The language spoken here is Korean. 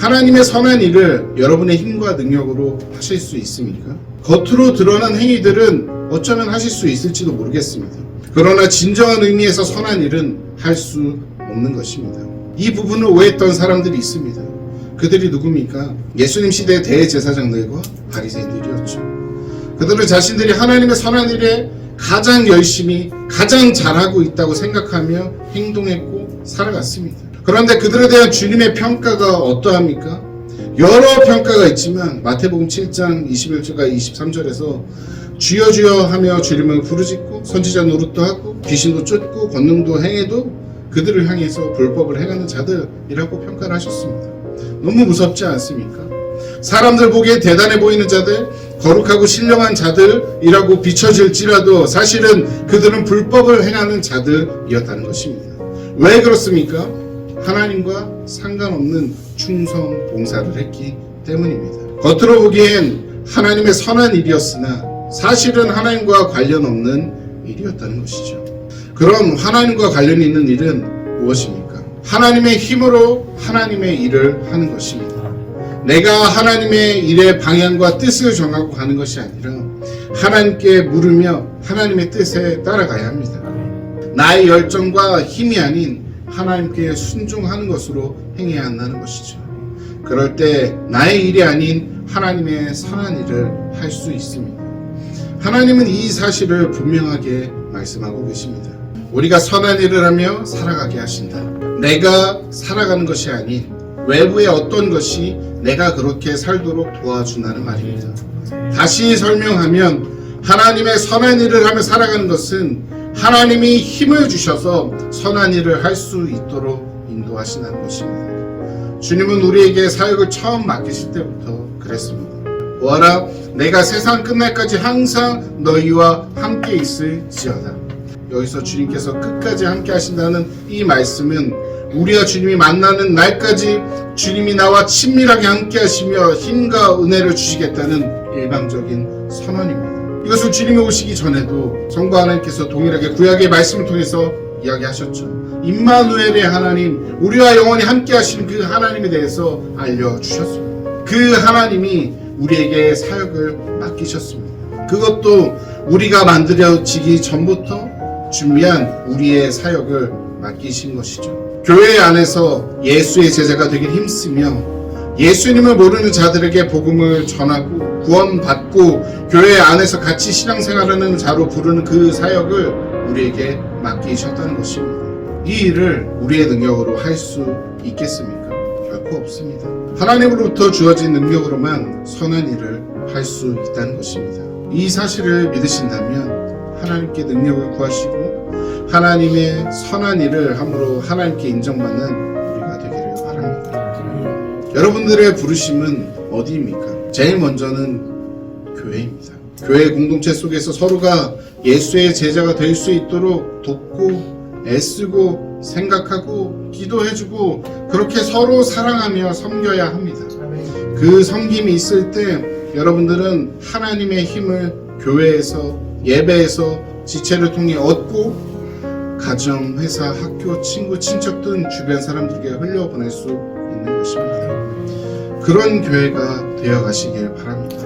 하나님의 선한 일을 여러분의 힘과 능력으로 하실 수 있습니까? 겉으로 드러난 행위들은 어쩌면 하실 수 있을지도 모르겠습니다. 그러나 진정한 의미에서 선한 일은 할 수 없는 것입니다. 이 부분을 오해했던 사람들이 있습니다. 그들이 누굽니까? 예수님 시대의 대제사장들과 바리새인들이었죠. 그들은 자신들이 하나님의 선한 일에 가장 열심히 가장 잘하고 있다고 생각하며 행동했고 살아갔습니다. 그런데 그들에 대한 주님의 평가가 어떠합니까? 여러 평가가 있지만 마태복음 7장 21절과 23절에서 주여 주여 하며 주님을 부르짖고 선지자 노릇도 하고 귀신도 쫓고 권능도 행해도 그들을 향해서 불법을 행하는 자들이라고 평가를 하셨습니다. 너무 무섭지 않습니까? 사람들 보기에 대단해 보이는 자들, 거룩하고 신령한 자들이라고 비춰질지라도 사실은 그들은 불법을 행하는 자들이었다는 것입니다. 왜 그렇습니까? 하나님과 상관없는 충성 봉사를 했기 때문입니다. 겉으로 보기엔 하나님의 선한 일이었으나 사실은 하나님과 관련 없는 일이었다는 것이죠. 그럼 하나님과 관련이 있는 일은 무엇입니까? 하나님의 힘으로 하나님의 일을 하는 것입니다. 내가 하나님의 일의 방향과 뜻을 정하고 가는 것이 아니라 하나님께 물으며 하나님의 뜻에 따라가야 합니다. 나의 열정과 힘이 아닌 하나님께 순종하는 것으로 행해야 한다는 것이죠. 그럴 때 나의 일이 아닌 하나님의 선한 일을 할 수 있습니다. 하나님은 이 사실을 분명하게 말씀하고 계십니다. 우리가 선한 일을 하며 살아가게 하신다. 내가 살아가는 것이 아닌 외부의 어떤 것이 내가 그렇게 살도록 도와준다는 말입니다. 다시 설명하면 하나님의 선한 일을 하며 살아가는 것은 하나님이 힘을 주셔서 선한 일을 할 수 있도록 인도하신다는 것입니다. 주님은 우리에게 사역을 처음 맡기실 때부터 그랬습니다. 보아라, 내가 세상 끝날까지 항상 너희와 함께 있을지어다. 여기서 주님께서 끝까지 함께 하신다는 이 말씀은 우리가 주님이 만나는 날까지 주님이 나와 친밀하게 함께 하시며 힘과 은혜를 주시겠다는 일방적인 선언입니다. 이것을 주님이 오시기 전에도 성부 하나님께서 동일하게 구약의 말씀을 통해서 이야기하셨죠. 임마누엘의 하나님, 우리와 영원히 함께 하시는 그 하나님에 대해서 알려주셨습니다. 그 하나님이 우리에게 사역을 맡기셨습니다. 그것도 우리가 만들어지기 전부터 준비한 우리의 사역을 맡기신 것이죠. 교회 안에서 예수의 제자가 되길 힘쓰며 예수님을 모르는 자들에게 복음을 전하고 구원받고 교회 안에서 같이 신앙생활하는 자로 부르는 그 사역을 우리에게 맡기셨다는 것입니다. 이 일을 우리의 능력으로 할 수 있겠습니까? 결코 없습니다. 하나님으로부터 주어진 능력으로만 선한 일을 할 수 있다는 것입니다. 이 사실을 믿으신다면 하나님께 능력을 구하시고 하나님의 선한 일을 함으로 하나님께 인정받는 우리가 되기를 바랍니다. 여러분들의 부르심은 어디입니까? 제일 먼저는 교회입니다. 교회 공동체 속에서 서로가 예수의 제자가 될 수 있도록 돕고 애쓰고 생각하고 기도해주고 그렇게 서로 사랑하며 섬겨야 합니다. 그 섬김이 있을 때 여러분들은 하나님의 힘을 교회에서 예배에서 지체를 통해 얻고 가정, 회사, 학교, 친구, 친척 등 주변 사람들에게 흘려보낼 수 있는 것입니다. 그런 교회가 되어 가시길 바랍니다.